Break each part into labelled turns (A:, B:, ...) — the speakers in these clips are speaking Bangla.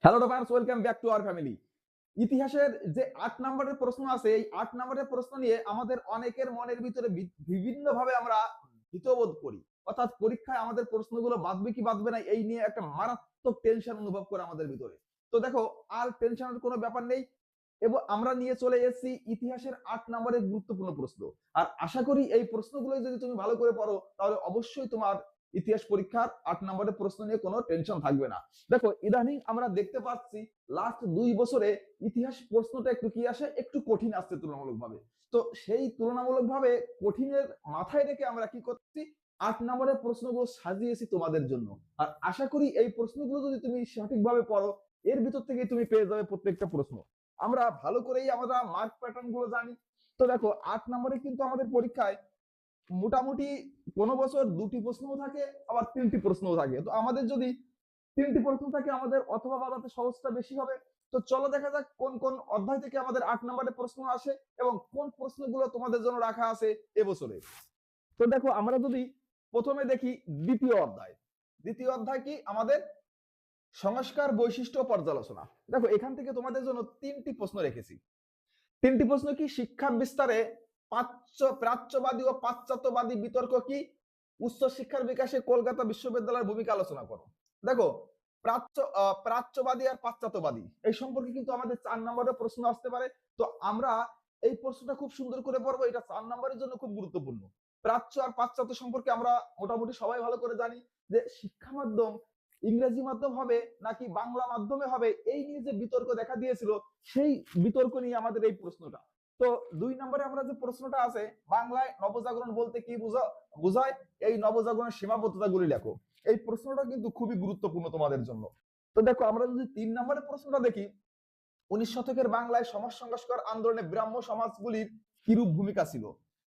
A: Hello viewers, welcome back to our family. ইতিহাসের যে ৮ নম্বরের প্রশ্ন আছে, এই ৮ নম্বরের প্রশ্ন নিয়ে আমাদের অনেকের মনের ভিতরে বিভিন্নভাবে আমরা ভীতবোধ করি। অর্থাৎ পরীক্ষায় আমাদের প্রশ্নগুলো বাঁচবে কি বাঁচবে না এই নিয়ে একটা মারাত্মক টেনশন অনুভব করে আমাদের ভিতরে। তো দেখো, আর টেনশনের কোনো ব্যাপার নেই এবং আমরা নিয়ে চলে এসেছি ইতিহাসের ৮ নম্বরের গুরুত্বপূর্ণ প্রশ্ন। আর আশা করি এই প্রশ্নগুলো যদি তুমি ভালো করে পড়ো তাহলে অবশ্যই তোমার ইতিহাস পরীক্ষার ৮ নম্বরের প্রশ্ন নিয়ে কোনো টেনশন থাকবে না। দেখো, ইদানিং আমরা দেখতে পাচ্ছি লাস্ট ২ বছরে ইতিহাস প্রশ্নটা একটু কি আসে, একটু কঠিন আসছে তুলনামূলকভাবে। তো সেই তুলনামূলকভাবে কঠিনের মাথায় রেখে আমরা কি করছি, ৮ নম্বরের প্রশ্নগুলো সাজিয়েছি তোমাদের জন্য। আর আশা করি এই প্রশ্নগুলো যদি তুমি সঠিকভাবে পড়ো, এর ভিতর থেকে তুমি পেয়ে যাবে প্রত্যেকটা প্রশ্ন। আমরা ভালো করেই আমরা মার্ক প্যাটার্ন গুলো জানি। তো দেখো, ৮ নম্বরে কিন্তু আমাদের পরীক্ষায় মোটামুটি কোনো বছর ২টি প্রশ্নও থাকে, আবার ৩টি প্রশ্নও থাকে। তো আমাদের যদি ৩টি প্রশ্ন থাকে, আমাদের অথবা বাদাতে সহজটা বেশি হবে। তো চলো দেখা যাক কোন কোন অধ্যায় থেকে আমাদের ৮ নম্বরের প্রশ্ন আসে এবং কোন প্রশ্নগুলো তোমাদের জন্য রাখা আছে এবছরে। তো দেখো, আমরা যদি প্রথমে দেখি দ্বিতীয় অধ্যায়। দ্বিতীয় অধ্যায় কি আমাদের সংস্কার বৈশিষ্ট্য পর্যালোচনা। দেখো, এখান থেকে তোমাদের জন্য ৩টি প্রশ্ন রেখেছি। ৩টি প্রশ্ন কি, শিক্ষা বিস্তারে প্রাচ্যবাদী ও পাশ্চাত্যবাদী বিতর্ক কি, উচ্চ শিক্ষার বিকাশে কলকাতা বিশ্ববিদ্যালয়ের ভূমিকা আলোচনা করো। দেখো, প্রাচ্যবাদী আর পাশ্চাত্যবাদী এই সম্পর্কে কিন্তু আমাদের ৪ নম্বরের প্রশ্ন আসতে পারে। তো আমরা এই প্রশ্নটা খুব সুন্দর করে পড়বো, এটা ৪ নম্বরের জন্য খুব গুরুত্বপূর্ণ। প্রাচ্য আর পাশ্চাত্য সম্পর্কে আমরা মোটামুটি সবাই ভালো করে জানি যে শিক্ষা মাধ্যম ইংরেজি মাধ্যম হবে নাকি বাংলা মাধ্যমে হবে, এই নিয়ে যে বিতর্ক দেখা দিয়েছিল, সেই বিতর্ক নিয়ে আমাদের এই প্রশ্নটা। তো ২ নম্বরে আমরা যে প্রশ্নটা আছে, বাংলায় নবজাগরণ বলতে কি বোঝায়, এই নবজাগরণের সীমাবদ্ধতাগুলি লেখো। এই প্রশ্নটা কিন্তু খুবই গুরুত্বপূর্ণ তোমাদের জন্য। তো দেখো, আমরা যদি ৩ নম্বরের প্রশ্নটা দেখি, ১৯ শতকের বাংলায় সমাজ সংস্কার আন্দোলনে ব্রাহ্ম সমাজগুলির কিরূপ ভূমিকা ছিল।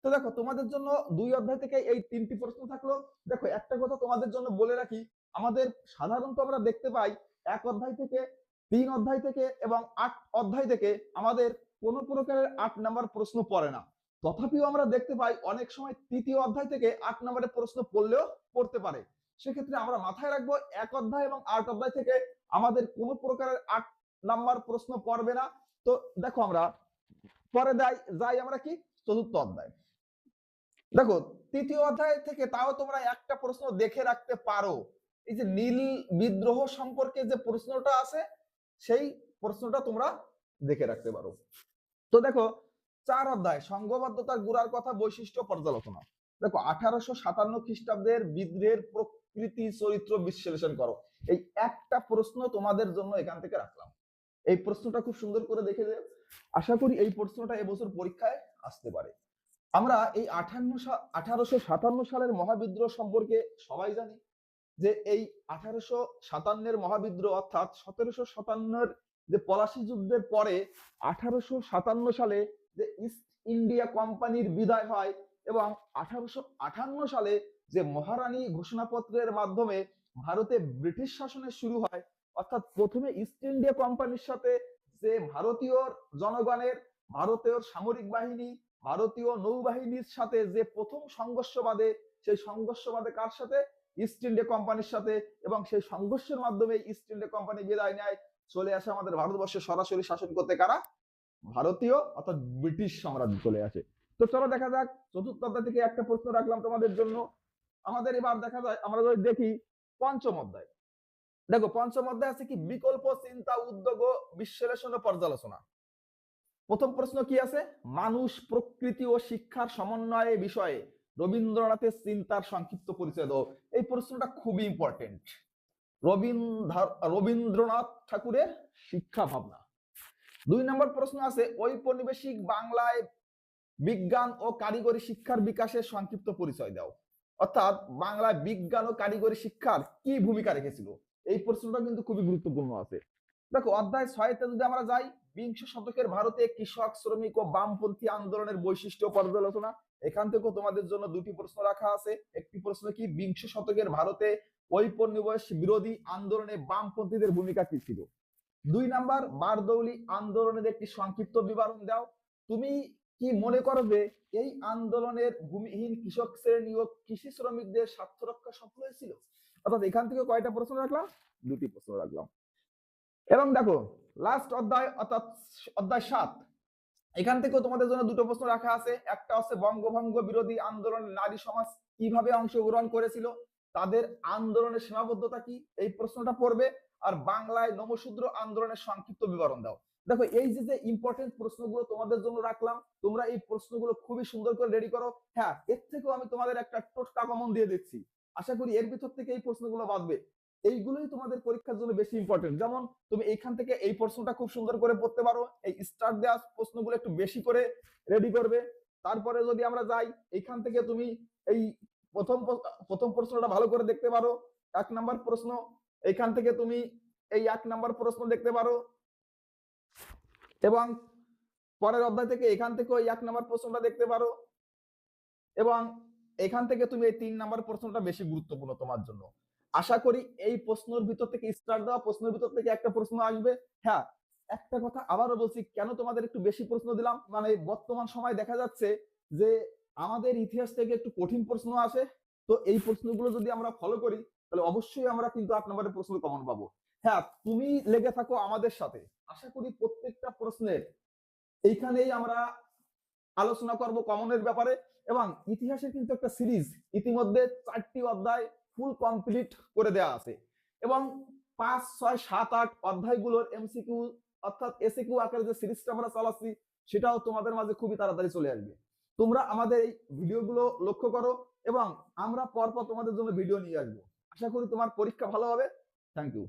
A: তো দেখো, তোমাদের জন্য ২ অধ্যায় থেকে এই ৩টি প্রশ্ন থাকলো। দেখো, একটা কথা তোমাদের জন্য বলে রাখি, আমাদের সাধারণত আমরা দেখতে পাই ১ অধ্যায় থেকে, ৩ অধ্যায় থেকে এবং ৮ অধ্যায় থেকে আমাদের কোনো প্রকারের ৮ নাম্বার প্রশ্ন পড়ে না। তথাপিও আমরা দেখতে পাই অনেক সময় ৩য় অধ্যায় থেকে ৮ নম্বরের প্রশ্ন পড়লেও পড়তে পারে। সেক্ষেত্রে আমরা মাথায় রাখবো ১ অধ্যায় এবং ৮ অধ্যায় থেকে আমাদের কোনো প্রকারের ৮ নাম্বার প্রশ্ন পড়বে না। তো দেখো, আমরা পরে যাই আমরা কি, চতুর্থ অধ্যায়। দেখো, তৃতীয় অধ্যায় থেকে তাও তোমরা একটা প্রশ্ন দেখে রাখতে পারো। এই যে নীল বিদ্রোহ সম্পর্কে যে প্রশ্নটা আছে, সেই প্রশ্নটা তোমরা দেখে রাখতে পারো। তো দেখো, ৪ অধ্যায় সংঘবদ্ধতার গোড়ার কথা, বৈশিষ্ট্য পর্যালোচনা। দেখো, ১৮৫৭ খ্রিস্টাব্দের বিদ্রোহের প্রকৃতি চরিত্র বিশ্লেষণ করো। এই একটা প্রশ্ন তোমাদের জন্য এখান থেকে রাখলাম। এই প্রশ্নটা খুব সুন্দর করে দেখে যে, আশা করি এই প্রশ্নটা এবছর পরীক্ষায় আসতে পারে। আমরা এই ১৮৫৭ সালের মহাবিদ্রোহ সম্পর্কে সবাই জানি যে এই ১৮৫৭ মহাবিদ্রোহ অর্থাৎ ১৭৫৭ যে পলাশী যুদ্ধের পরে ১৮৫৭ সালে যে ইস্ট ইন্ডিয়া কোম্পানির বিদায় হয় এবং ১৮৫৮ সালে যে মহারানী ঘোষণাপত্রের মাধ্যমে ভারতে ব্রিটিশ শাসনের শুরু হয়। অর্থাৎ প্রথমে ইস্ট ইন্ডিয়া কোম্পানির সাথে যে ভারতীয় জনগণের, ভারতীয় সামরিক বাহিনী, ভারতীয় নৌবাহিনীর সাথে যে প্রথম সংঘর্ষ বাধে, সেই সংঘর্ষ বাধে কার সাথে, ইস্ট ইন্ডিয়া কোম্পানির সাথে। এবং সেই সংঘর্ষের মাধ্যমে ইস্ট ইন্ডিয়া কোম্পানি বিদায় নেয়, চলে আসে আমাদের ভারতবর্ষে সরাসরি শাসন করতে কারা, ভারতীয় অর্থাৎ ব্রিটিশ সাম্রাজ্য চলে আসে। তো চলো দেখা যাক, চতুর্থ অধ্যায় থেকে একটা প্রশ্ন রাখলাম তোমাদের জন্য। আমাদের এবার দেখা যায়, আমরা যদি দেখি পঞ্চম অধ্যায়। দেখো, পঞ্চম অধ্যায় আছে কি, বিকল্প চিন্তা, উদ্যোগ, বিশ্লেষণ ও পর্যালোচনা। প্রথম প্রশ্ন কি আছে, মানুষ, প্রকৃতি ও শিক্ষার সমন্বয়ে বিষয়ে রবীন্দ্রনাথের চিন্তার সংক্ষিপ্ত পরিচয় দাও। এই প্রশ্নটা খুবই ইম্পর্টেন্ট। রবীন্দ্রনাথ ঠাকুরের শিক্ষা ভাবনা। ২ নম্বর প্রশ্ন আছে, ঔপনিবেশিক বাংলায় বিজ্ঞান ও কারিগরি শিক্ষার বিকাশের সংক্ষিপ্ত পরিচয় দাও। অর্থাৎ বাংলায় বিজ্ঞান ও কারিগরি শিক্ষার কি ভূমিকা রেখেছিল, এই প্রশ্নটা কিন্তু খুবই গুরুত্বপূর্ণ আছে। দেখো, অধ্যায় ৬তে যদি আমরা যাই, বিংশ শতকের ভারতে কৃষক, শ্রমিক ও বামপন্থী আন্দোলনের বৈশিষ্ট্য পর্যালোচনা। এখান থেকেও তোমাদের জন্য ২টি প্রশ্ন রাখা আছে। একটি প্রশ্ন কি, বিংশ শতকের ভারতে ঔপনিবেশ বিরোধী আন্দোলনে বামপন্থীদের ভূমিকা কি ছিল। ২ নাম্বার, বারদৌলি আন্দোলনের একটি সংক্ষিপ্ত বিবরণ দাও। তুমি কি মনে করো যে এই আন্দোলনের ভূমিহীন কৃষক শ্রেণী ও কৃষি শ্রমিকদের স্বার্থ রক্ষা সফল হয়েছিল। অর্থাৎ এখান থেকে কয়টা প্রশ্ন রাখলাম, ২টি প্রশ্ন রাখলাম। এবং দেখো লাস্ট অধ্যায় অর্থাৎ অধ্যায় 7, এখান থেকেও তোমাদের জন্য দুটো প্রশ্ন রাখা আছে। একটা হচ্ছে বঙ্গভঙ্গ বিরোধী আন্দোলনে নারী সমাজ কিভাবে অংশগ্রহণ করেছিল, তাদের আন্দোলনের সীমাবদ্ধতা কি, এই প্রশ্নটা পড়বে। আর বাংলায় নমশূদ্র আন্দোলনের সংক্ষিপ্ত বিবরণ দাও। দেখো এই যে ইম্পর্টেন্ট প্রশ্নগুলো তোমাদের জন্য রাখলাম, তোমরা এই প্রশ্নগুলো খুবই সুন্দর করে রেডি করো। হ্যাঁ, এর থেকেও আমি তোমাদের একটা টোটকা কমন দিয়ে দিচ্ছি, আশা করি এর ভিতর থেকে এই প্রশ্নগুলো বাঁচবে। এইগুলোই তোমাদের পরীক্ষার জন্য বেশি ইম্পর্টেন্ট। যেমন তুমি এইখান থেকে এই প্রশ্নটা খুব সুন্দর করে পড়তে পারো, এই স্টার্ট দেওয়া প্রশ্নগুলো একটু বেশি করে রেডি করবে। তারপরে যদি আমরা যাই, এইখান থেকে তুমি এই প্রথম প্রশ্নটা ভালো করে দেখতে পারো, 1 নাম্বার প্রশ্ন। এইখান থেকে তুমি এই 1 নাম্বার প্রশ্ন দেখতে পারো, এবং পরের অধ্যায় থেকে এখান থেকে ওই 1 নাম্বার প্রশ্নটা দেখতে পারো, এবং এখান থেকে তুমি এই 3 নাম্বার প্রশ্নটা বেশি গুরুত্বপূর্ণ তোমার জন্য। আশা করি এই প্রশ্নের ভিতর থেকে স্টার্ট দেওয়া প্রশ্নের ভিতর থেকে একটা প্রশ্ন আসবে। হ্যাঁ, একটা কথা আবারও বলছি, কেন তোমাদের একটু বেশি প্রশ্ন দিলাম, মানে বর্তমান সময় দেখা যাচ্ছে যে আমাদের ইতিহাস থেকে একটু কঠিন প্রশ্ন আসে। তো এই প্রশ্নগুলো যদি আমরা ফলো করি, তাহলে অবশ্যই আমরা কিন্তু 8 নম্বরের প্রশ্ন কমন পাবো। হ্যাঁ, তুমি লেগে থাকো আমাদের সাথে, আশা করি প্রত্যেকটা প্রশ্নের এইখানেই আমরা আলোচনা করব কমনের ব্যাপারে। এবং ইতিহাসের কিন্তু একটা সিরিজ ইতিমধ্যে 4টি অধ্যায় ফুল কমপ্লিট করে দেওয়া আছে, এবং 5, 6, 7, 8 অধ্যায়গুলোর এমসিকিউ অর্থাৎ এসিকিউ আকারে যে সিরিজটা আমরা চালাচ্ছি, সেটাও তোমাদের মাঝে খুবই তাড়াতাড়ি চলে আসবে। তোমরা আমাদের এই ভিডিওগুলো লক্ষ্য করো, এবং আমরা পরপর তোমাদের জন্য ভিডিও নিয়ে আসবো। আশা করি তোমার পরীক্ষা ভালো হবে। Thank you.